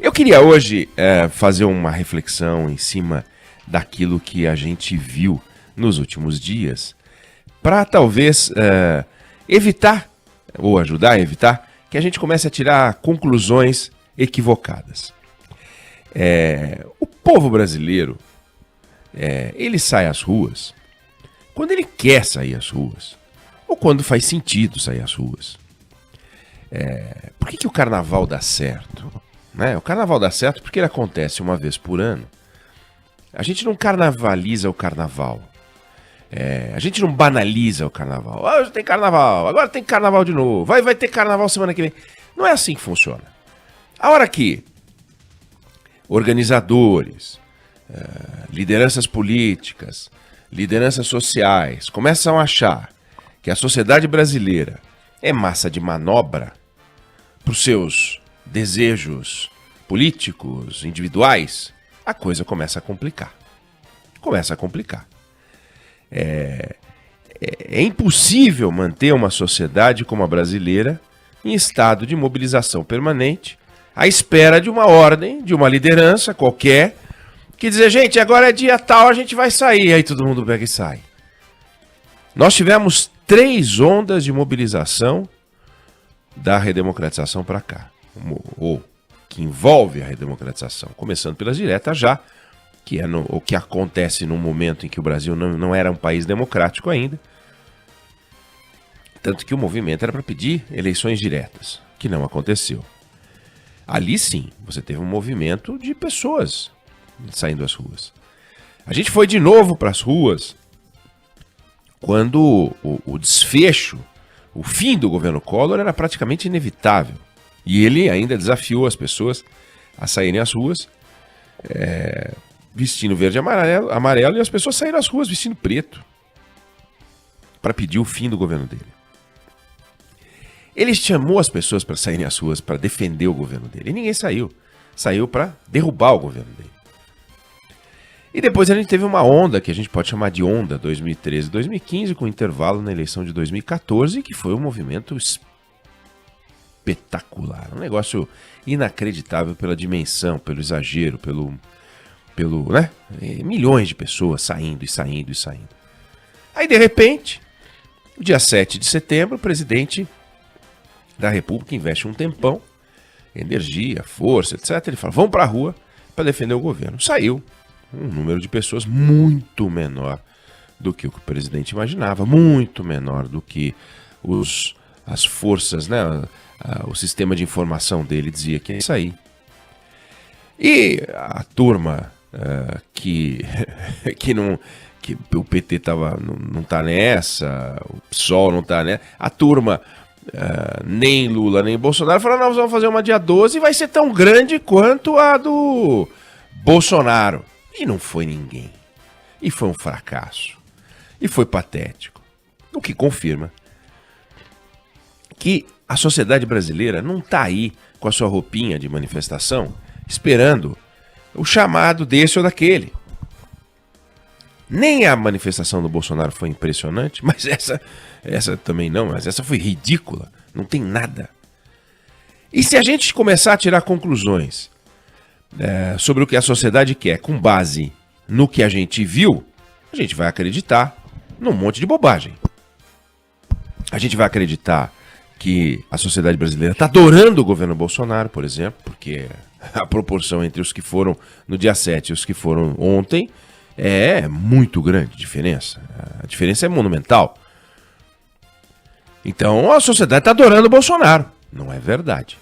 Eu queria hoje fazer uma reflexão em cima daquilo que a gente viu nos últimos dias, para talvez evitar, ou ajudar a evitar, que a gente comece a tirar conclusões equivocadas. O povo brasileiro, ele sai às ruas quando ele quer sair às ruas, ou quando faz sentido sair às ruas. Por que o carnaval dá certo? Né? O carnaval dá certo porque ele acontece uma vez por ano. A gente não carnavaliza o carnaval. A gente não banaliza o carnaval. Hoje tem carnaval, agora tem carnaval de novo. Vai ter carnaval semana que vem. Não é assim que funciona. A hora que organizadores, lideranças políticas, lideranças sociais começam a achar que a sociedade brasileira é massa de manobra para os seus desejos políticos, individuais, a coisa começa a complicar. É impossível manter uma sociedade como a brasileira em estado de mobilização permanente, à espera de uma ordem, de uma liderança qualquer, que dizer, gente, agora é dia tal, a gente vai sair. Aí todo mundo pega e sai. Nós tivemos 3 ondas de mobilização da redemocratização para cá, ou que envolve a redemocratização, começando pelas diretas já, que é o que acontece num momento em que o Brasil não era um país democrático ainda, tanto que o movimento era para pedir eleições diretas, que não aconteceu. Ali sim, você teve um movimento de pessoas saindo às ruas. A gente foi de novo para as ruas quando o desfecho, o fim do governo Collor era praticamente inevitável. E ele ainda desafiou as pessoas a saírem às ruas vestindo verde e amarelo, e as pessoas saíram às ruas vestindo preto para pedir o fim do governo dele. Ele chamou as pessoas para saírem às ruas para defender o governo dele. E ninguém saiu. Saiu para derrubar o governo dele. E depois a gente teve uma onda, que a gente pode chamar de onda 2013-2015, com intervalo na eleição de 2014, que foi um movimento espetacular. Um negócio inacreditável pela dimensão, pelo exagero, pelo né? Milhões de pessoas saindo. Aí, de repente, dia 7 de setembro, o presidente da República investe um tempão, energia, força, etc. Ele fala, vamos para a rua para defender o governo. Saiu um número de pessoas muito menor do que o presidente imaginava, muito menor do que as forças, né? O sistema de informação dele dizia que ia sair. E a turma que o PT não tá nessa, o PSOL não tá nessa, a turma nem Lula nem Bolsonaro falaram, nós vamos fazer uma dia 12 e vai ser tão grande quanto a do Bolsonaro. E não foi ninguém. E foi um fracasso. E foi patético. O que confirma que a sociedade brasileira não está aí com a sua roupinha de manifestação esperando o chamado desse ou daquele. Nem a manifestação do Bolsonaro foi impressionante, mas essa também não, mas essa foi ridícula. Não tem nada. E se a gente começar a tirar conclusões sobre o que a sociedade quer, com base no que a gente viu, a gente vai acreditar num monte de bobagem. A gente vai acreditar que a sociedade brasileira está adorando o governo Bolsonaro, por exemplo, porque a proporção entre os que foram no dia 7 e os que foram ontem é muito grande a diferença. A diferença é monumental. Então a sociedade está adorando o Bolsonaro. Não é verdade.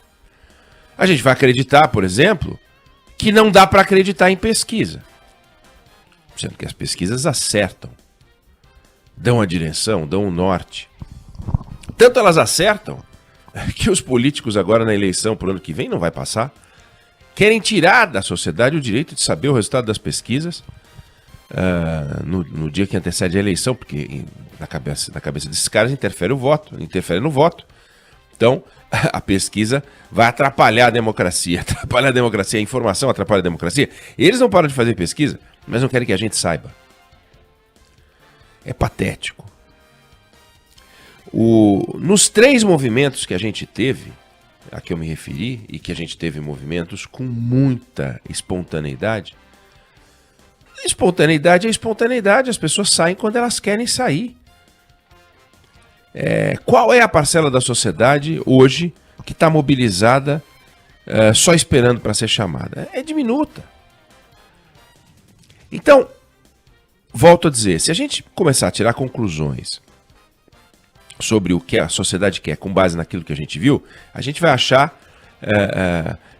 A gente vai acreditar, por exemplo, que não dá para acreditar em pesquisa. Sendo que as pesquisas acertam. Dão a direção, dão o norte. Tanto elas acertam que os políticos agora na eleição pro ano que vem não vai passar. Querem tirar da sociedade o direito de saber o resultado das pesquisas no dia que antecede a eleição, porque na cabeça desses caras interfere no voto. Então, a pesquisa vai atrapalhar a democracia. A informação atrapalha a democracia. Eles não param de fazer pesquisa, mas não querem que a gente saiba. É patético. Nos 3 movimentos que a gente teve, a que eu me referi e que a gente teve movimentos com muita espontaneidade. Espontaneidade é espontaneidade, as pessoas saem quando elas querem sair. Qual é a parcela da sociedade hoje que está mobilizada só esperando para ser chamada? É diminuta. Então, volto a dizer, se a gente começar a tirar conclusões sobre o que a sociedade quer com base naquilo que a gente viu, a gente vai achar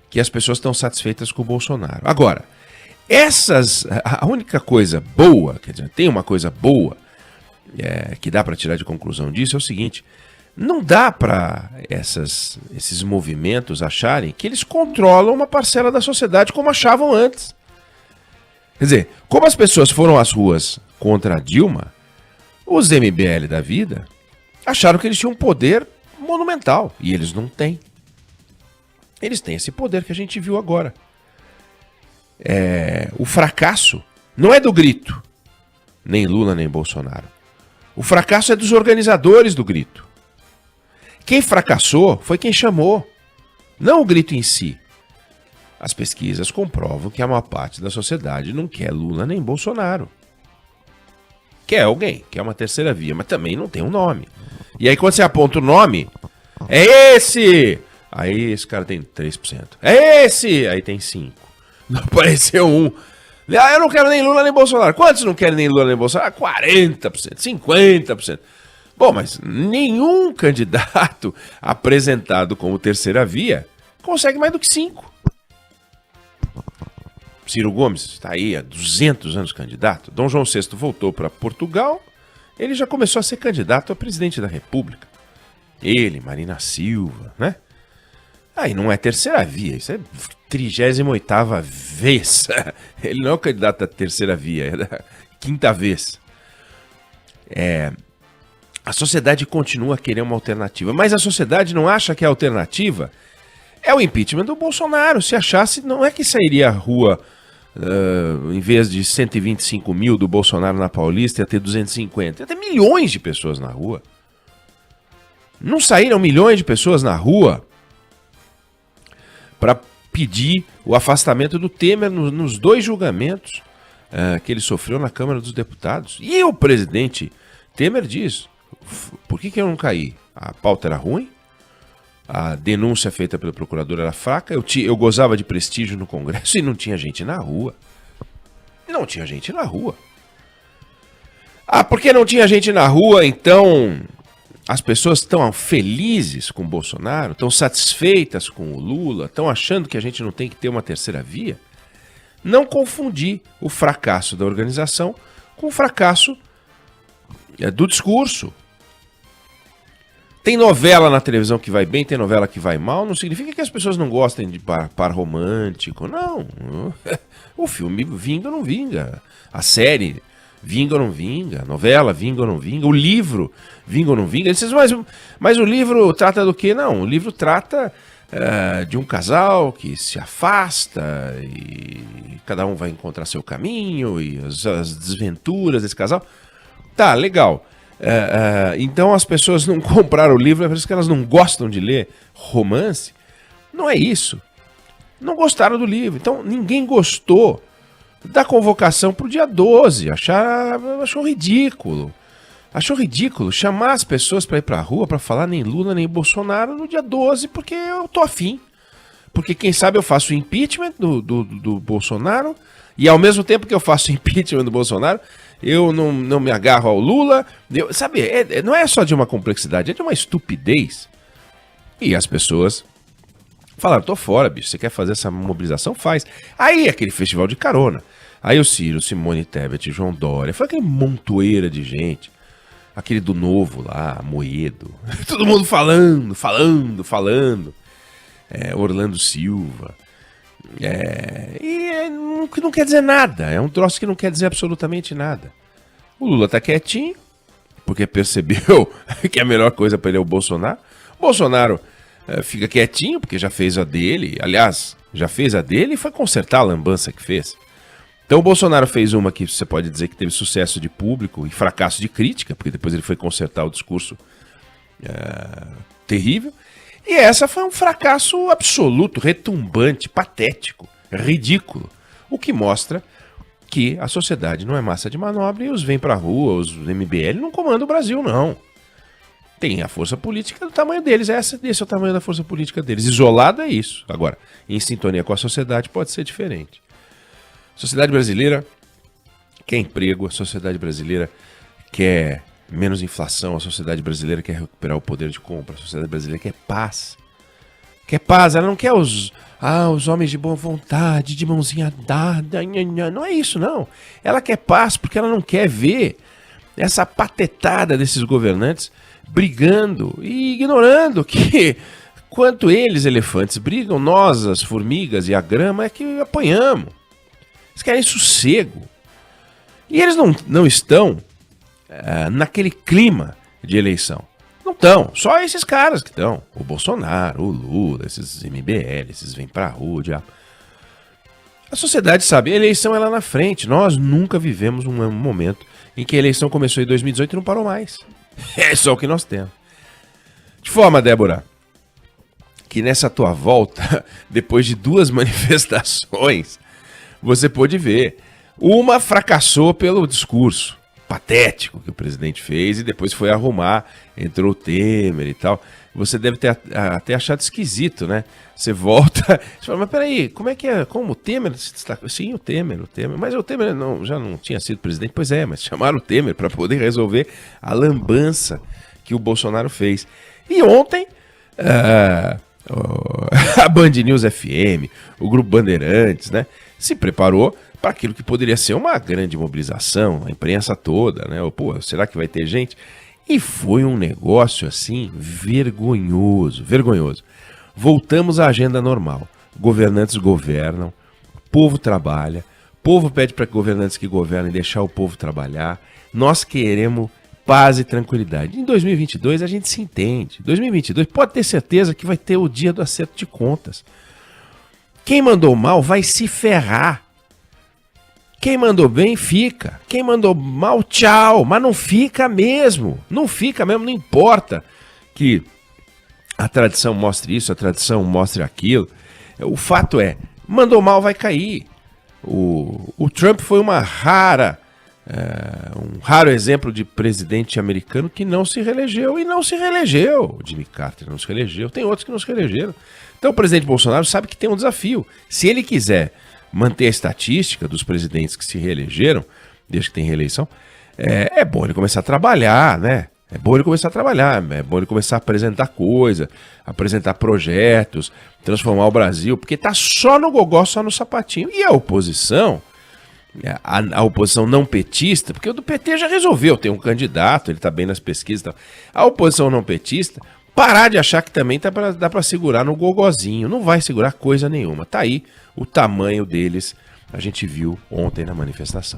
que as pessoas estão satisfeitas com o Bolsonaro. Agora, a única coisa boa, quer dizer, tem uma coisa boa que dá para tirar de conclusão disso, é o seguinte: não dá para esses movimentos acharem que eles controlam uma parcela da sociedade como achavam antes. Quer dizer, como as pessoas foram às ruas contra a Dilma, os MBL da vida acharam que eles tinham um poder monumental, e eles não têm. Eles têm esse poder que a gente viu agora. O fracasso não é do grito, nem Lula nem Bolsonaro. O fracasso é dos organizadores do grito. Quem fracassou foi quem chamou, não o grito em si. As pesquisas comprovam que a maior parte da sociedade não quer Lula nem Bolsonaro. Quer alguém, quer uma terceira via, mas também não tem um nome. E aí quando você aponta o nome, é esse! Aí esse cara tem 3%. É esse! Aí tem 5%. Não apareceu um. Eu não quero nem Lula nem Bolsonaro. Quantos não querem nem Lula nem Bolsonaro? 40%, 50%. Bom, mas nenhum candidato apresentado como terceira via consegue mais do que 5%. Ciro Gomes está aí há 200 anos candidato. Dom João VI voltou para Portugal, ele já começou a ser candidato a presidente da República. Ele, Marina Silva, né? Aí não é terceira via, isso é 38ª vez. Ele não é o candidato da terceira via, é da 5ª vez. A sociedade continua a querer uma alternativa, mas a sociedade não acha que a alternativa é o impeachment do Bolsonaro. Se achasse, não é que sairia à rua, em vez de 125 mil do Bolsonaro na Paulista, ia ter 250. Ia ter milhões de pessoas na rua. Não saíram milhões de pessoas na rua para pedir o afastamento do Temer nos 2 julgamentos que ele sofreu na Câmara dos Deputados. E o presidente Temer diz: por que eu não caí? A pauta era ruim, a denúncia feita pelo procurador era fraca, eu gozava de prestígio no Congresso e não tinha gente na rua. Não tinha gente na rua. Porque não tinha gente na rua, então as pessoas estão felizes com o Bolsonaro, estão satisfeitas com o Lula, estão achando que a gente não tem que ter uma terceira via? Não confundir o fracasso da organização com o fracasso do discurso. Tem novela na televisão que vai bem, tem novela que vai mal, não significa que as pessoas não gostem de par romântico, não. O filme vinga ou não vinga, a série vinga ou não vinga, a novela vinga ou não vinga, o livro vinga ou não vinga. Mas o livro trata do quê? Não, o livro trata de um casal que se afasta e cada um vai encontrar seu caminho e as desventuras desse casal. Tá, legal. Então as pessoas não compraram o livro, é por isso que elas não gostam de ler romance. Não é isso. Não gostaram do livro. Então ninguém gostou da convocação para o dia 12. Achou ridículo. Achou ridículo chamar as pessoas para ir para a rua para falar nem Lula nem Bolsonaro no dia 12, porque eu tô afim. Porque quem sabe eu faço o impeachment do Bolsonaro e ao mesmo tempo que eu faço o impeachment do Bolsonaro, eu não me agarro ao Lula. Sabe, não é só de uma complexidade, é de uma estupidez. E as pessoas falaram: tô fora, bicho, você quer fazer essa mobilização? Faz. Aí aquele festival de carona. Aí o Ciro, Simone Tebet, João Dória, foi aquele montoeira de gente. Aquele do Novo lá, Moedo. Todo mundo falando. Orlando Silva. Não quer dizer nada. É um troço que não quer dizer absolutamente nada. O Lula tá quietinho, porque percebeu que a melhor coisa para ele é o Bolsonaro. O Bolsonaro fica quietinho, porque já fez a dele. Aliás, já fez a dele e foi consertar a lambança que fez. Então o Bolsonaro fez uma que você pode dizer que teve sucesso de público e fracasso de crítica, porque depois ele foi consertar o discurso terrível. E essa foi um fracasso absoluto, retumbante, patético, ridículo. O que mostra que a sociedade não é massa de manobra e os vem pra rua, os MBL não comandam o Brasil, não. Tem a força política do tamanho deles, esse é o tamanho da força política deles. Isolado é isso. Agora, em sintonia com a sociedade pode ser diferente. A sociedade brasileira quer emprego, a sociedade brasileira quer menos inflação, a sociedade brasileira quer recuperar o poder de compra, a sociedade brasileira quer paz. Quer paz, ela não quer os homens de boa vontade, de mãozinha dada, não é isso não. Ela quer paz porque ela não quer ver essa patetada desses governantes brigando e ignorando que quanto eles, elefantes, brigam, nós, as formigas e a grama, é que apanhamos. Eles querem sossego. E eles não estão naquele clima de eleição. Não estão. Só esses caras que estão. O Bolsonaro, o Lula, esses MBL, esses vêm pra rua, diabo. A sociedade sabe, a eleição é lá na frente. Nós nunca vivemos um momento em que a eleição começou em 2018 e não parou mais. É só o que nós temos. De forma, Débora, que nessa tua volta, depois de 2 manifestações, você pôde ver. Uma fracassou pelo discurso patético que o presidente fez e depois foi arrumar, entrou o Temer e tal. Você deve ter até achado esquisito, né? Você volta, você fala, mas peraí, como é que é? Como o Temer se destacou? Sim, o Temer. Mas o Temer já não tinha sido presidente? Pois é, mas chamaram o Temer para poder resolver a lambança que o Bolsonaro fez. E ontem, a Band News FM, o Grupo Bandeirantes, né, se preparou para aquilo que poderia ser uma grande mobilização, a imprensa toda, né? Pô, será que vai ter gente? E foi um negócio assim vergonhoso, vergonhoso. Voltamos à agenda normal. Governantes governam, povo trabalha, povo pede para governantes que governem deixar o povo trabalhar. Nós queremos paz e tranquilidade. Em 2022 a gente se entende. 2022 pode ter certeza que vai ter o dia do acerto de contas. Quem mandou mal vai se ferrar. Quem mandou bem, fica. Quem mandou mal, tchau. Mas não fica mesmo. Não fica mesmo, não importa que a tradição mostre isso, a tradição mostre aquilo. O fato é, mandou mal, vai cair. O Trump foi um raro exemplo de presidente americano que não se reelegeu. E não se reelegeu. O Jimmy Carter não se reelegeu. Tem outros que não se reelegeram. Então o presidente Bolsonaro sabe que tem um desafio. Se ele quiser manter a estatística dos presidentes que se reelegeram, desde que tem reeleição, é bom ele começar a trabalhar, né? É bom ele começar a trabalhar, é bom ele começar a apresentar coisa, apresentar projetos, transformar o Brasil, porque tá só no gogó, só no sapatinho. E a oposição, a oposição não petista, porque o do PT já resolveu, tem um candidato, ele tá bem nas pesquisas e tal. A oposição não petista, parar de achar que também dá pra segurar no gogozinho. Não vai segurar coisa nenhuma. Tá aí o tamanho deles, a gente viu ontem na manifestação.